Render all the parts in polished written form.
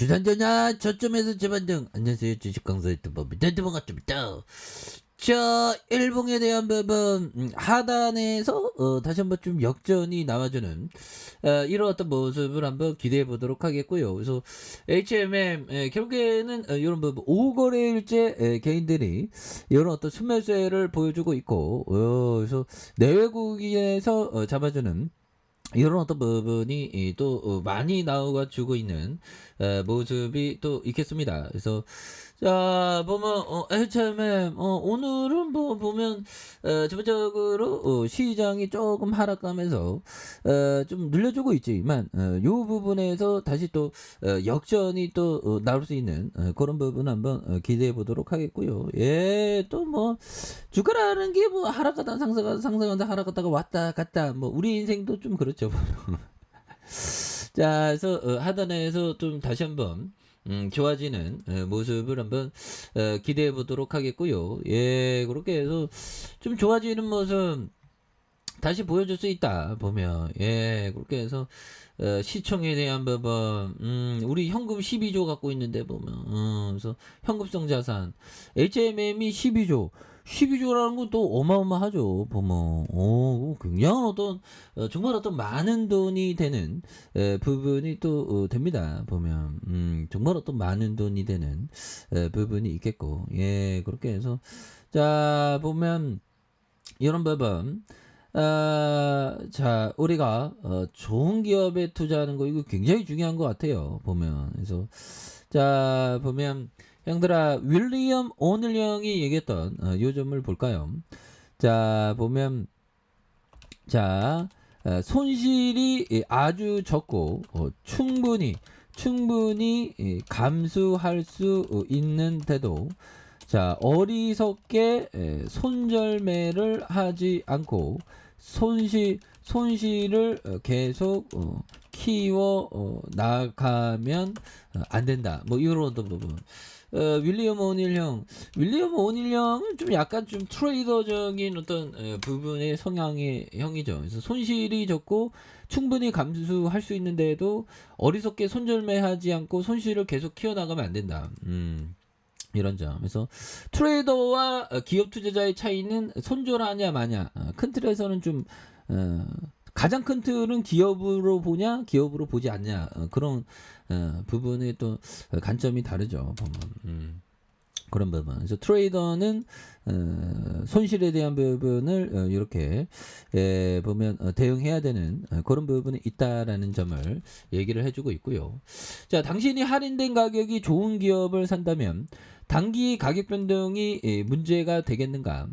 주산전야 저점에서 재반등. 안녕하세요, 주식강사 유튜버 미달드봉 같습니다. 자, 일봉에 대한 부분 하단에서 다시 한번 좀 역전이 나와주는 이런 어떤 모습을 한번 기대해 보도록 하겠고요. 그래서 HMM 결국에는 이런 부분 5거래일째 개인들이 이런 어떤 순매수를 보여주고 있고, 그래서 내외국인에서 잡아주는 이런 어떤 부분이 또 많이 나와주고 있는 모습이 또 있겠습니다. 그래서 자 보면 HMM 오늘은 뭐 보면 전반적으로 시장이 조금 하락하면서 좀 늘려주고 있지만 요 부분에서 다시 또 역전이 또 나올 수 있는 그런 부분 한번 기대해 보도록 하겠고요. 예, 또 뭐 주가라는 게 뭐 하락하다 상승하다 하락하다가 왔다 갔다 뭐 우리 인생도 좀 그렇죠. 자, 그래서 하단에서 좀 다시 한번 좋아지는 모습을 한번 기대해 보도록 하겠고요. 예, 그렇게 해서 좀 좋아지는 모습 다시 보여줄 수 있다 보면, 예, 그렇게 해서 시청에 대한 부분, 우리 현금 12조 갖고 있는데 보면, 그래서 현금성 자산 HMM이 12조라는 건 또 어마어마하죠. 보면 굉장한 어떤 정말 어떤 많은 돈이 되는 부분이 또 됩니다. 보면 정말 어떤 많은 돈이 되는 부분이 있겠고, 예, 그렇게 해서 자 보면 이런 부분, 자, 우리가 좋은 기업에 투자하는 거 이거 굉장히 중요한 것 같아요. 보면, 그래서 자 보면 형들아, 윌리엄 오닐 형이 얘기했던 요 점을 볼까요? 자 보면, 자 손실이 아주 적고 충분히 감수할 수 있는데도 자 어리석게 손절매를 하지 않고 손실을 계속 키워 나가면 안 된다. 뭐 이런 어떤 부분. 윌리엄 오닐 형은 좀 약간 좀 트레이더적인 어떤 부분의 성향의 형이죠. 그래서 손실이 적고 충분히 감수할 수 있는데도 어리석게 손절매하지 않고 손실을 계속 키워나가면 안 된다. 이런 점. 그래서 트레이더와 기업 투자자의 차이는 손절하냐 마냐. 큰 틀에서는 좀 가장 큰 틀은 기업으로 보냐 기업으로 보지 않냐, 그런 부분의 또 관점이 다르죠. 보면 그런 부분. 그래서 트레이더는 손실에 대한 부분을 이렇게 보면 대응해야 되는 그런 부분이 있다라는 점을 얘기를 해주고 있고요. 자, 당신이 할인된 가격이 좋은 기업을 산다면 단기 가격 변동이 문제가 되겠는가?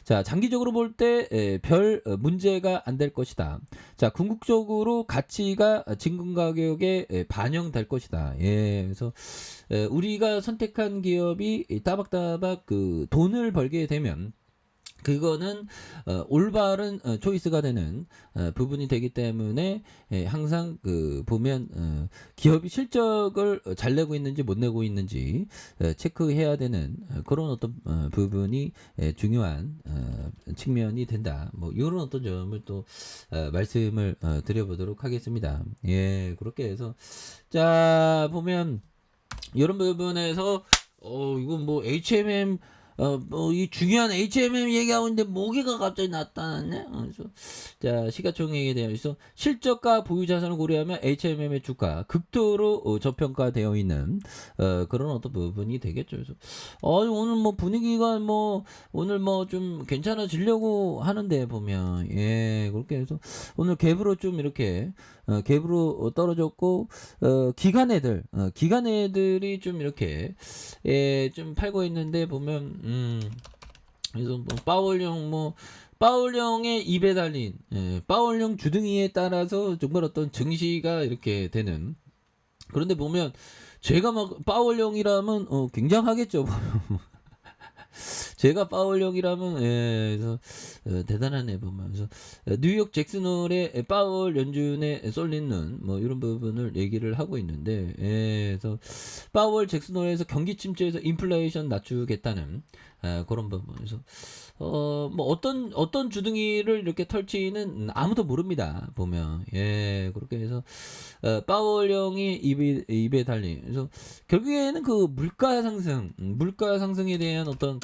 자, 장기적으로 볼 때 별 문제가 안 될 것이다. 자, 궁극적으로 가치가 진급 가격에 반영될 것이다. 예, 그래서 우리가 선택한 기업이 따박따박 그 돈을 벌게 되면 그거는 올바른 초이스가 되는 부분이 되기 때문에 항상 그 보면 기업이 실적을 잘 내고 있는지 못 내고 있는지 체크해야 되는 그런 어떤 부분이 중요한 측면이 된다. 뭐 이런 어떤 점을 또 말씀을 드려보도록 하겠습니다. 예, 그렇게 해서 자 보면 이런 부분에서 이건 뭐 HMM 뭐 이 중요한 HMM 얘기하고 있는데 모기가 갑자기 나타났네. 그래서 자, 시가총액에 대해서 실적과 보유 자산을 고려하면 HMM의 주가 극도로 저평가되어 있는 그런 어떤 부분이 되겠죠. 그래서 오늘 뭐 분위기가 뭐 오늘 뭐 좀 괜찮아지려고 하는데 보면, 예, 그렇게 해서 오늘 갭으로 좀 이렇게 갭으로 떨어졌고, 기관 애들이 좀 이렇게 좀 팔고 있는데 보면, 그래서 뭐 파월령의 입에 달린 파월령 주둥이에 따라서 정말 어떤 증시가 이렇게 되는. 그런데 보면 제가 막 파월령이라면 굉장하겠죠. 제가 파울형이라면 그래서 대단하네 보면서 뉴욕 잭슨홀의 파울 연준에 쏠린 눈 뭐 이런 부분을 얘기를 하고 있는데 그래서 파월 잭슨홀에서 경기 침체에서 인플레이션 낮추겠다는 그런 부분에서 뭐 어떤 주둥이를 이렇게 털지는 아무도 모릅니다 보면 그렇게 해서 파월 형이 입에 달린 그래서 결국에는 그 물가 상승에 대한 어떤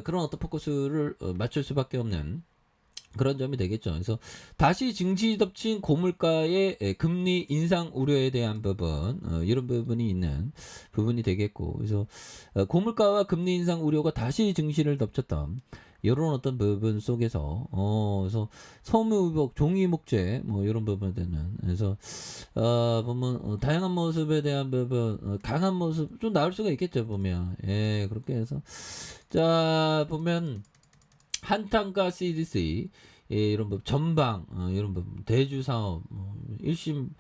그런 어떤 포커스를 맞출 수밖에 없는 그런 점이 되겠죠. 그래서 다시 증시 덮친 고물가의 금리 인상 우려에 대한 부분, 이런 부분이 있는 부분이 되겠고, 그래서 고물가와 금리 인상 우려가 다시 증시를 덮쳤던 이런 어떤 부분 속에서, 그래서 소무의복, 종이목재, 뭐 이런 부분들은 그래서 보면 다양한 모습에 대한 부분, 강한 모습 좀 나올 수가 있겠죠 보면, 그렇게 해서 자 보면. 한탄가 CDC 이런 법 전방 이런 법 대주 사업 일심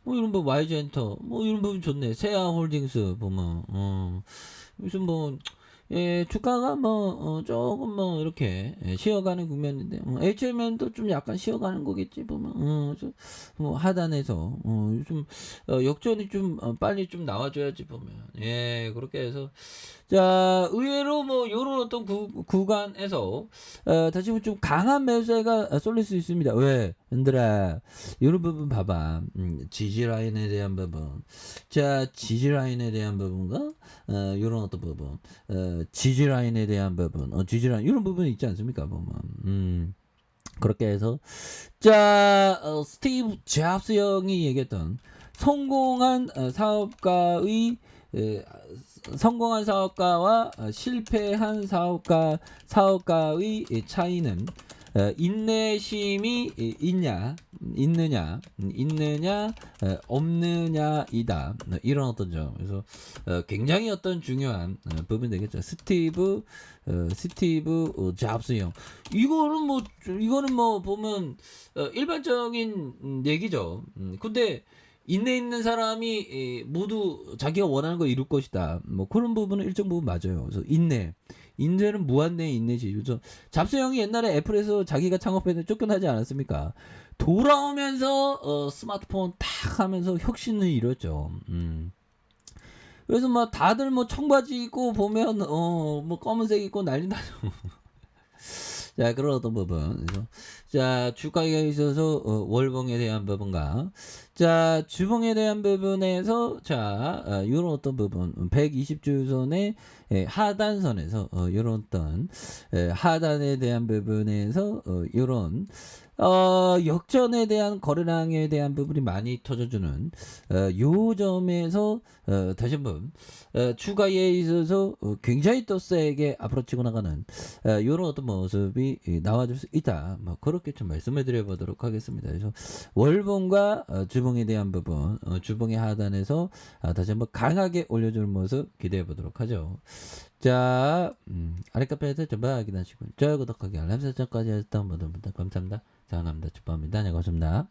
뭐 이런 법 YG엔터 뭐 이런 부분 좋네. 세아홀딩스 보면 무슨 뭐 주가가 뭐 조금 뭐 이렇게 쉬어가는 국면인데 HMN도 좀 약간 쉬어가는 거겠지 보면 뭐 하단에서 요즘 역전이 좀 빨리 좀 나와줘야지 보면 그렇게 해서 자 의외로 뭐 요런 어떤 구간에서 다시 한번 좀 강한 매수세가 쏠릴 수 있습니다. 왜? 얘들아 이런 부분 봐봐. 지지라인에 대한 부분 자 지지라인에 대한 부분과 요런 어떤 부분 지지라인에 대한 부분 지지라인 이런 부분이 있지 않습니까 보면 그렇게 해서 자 스티브 잡스 형이 얘기했던 성공한 사업가의 성공한 사업가와 실패한 사업가의 차이는 인내심이 있느냐 없느냐이다. 이런 어떤 점. 그래서 굉장히 어떤 중요한 부분이 되겠죠. 스티브 잡스 형. 이거는 뭐 보면 일반적인 얘기죠. 근데 인내 있는 사람이 모두 자기가 원하는 걸 이룰 것이다. 뭐 그런 부분은 일정 부분 맞아요. 그래서 인내는 무한대의 인내지. 그래서 잡스 형이 옛날에 애플에서 자기가 창업했는데 쫓겨나지 않았습니까? 돌아오면서 스마트폰 탁 하면서 혁신을 이뤘죠. 그래서 막 다들 뭐 청바지 입고 보면 뭐 검은색 입고 난리 나죠. 자, 그런 어떤 부분. 그래서 자, 주가에 있어서 월봉에 대한 부분과 자, 주봉에 대한 부분에서 자, 이런 어떤 부분 120주선의 하단선에서 이런 어떤 하단에 대한 부분에서 이런 역전에 대한 거래량에 대한 부분이 많이 터져주는 요 점에서 다시 한번 추가에 있어서 굉장히 또 세게 앞으로 치고 나가는 이런 어떤 모습이 나와줄 수 있다. 뭐 그렇게 좀 말씀을 드려보도록 하겠습니다. 그래서 월봉과 주봉에 대한 부분, 주봉의 하단에서 다시 한번 강하게 올려줄 모습 기대해 보도록 하죠. 자, 아래 카페에서 전부 확인하시고 좋아요, 구독하기, 알람 설정까지 했던 분들 감사합니다. 자, 감사합니다. 축복합니다. 네, 고맙습니다.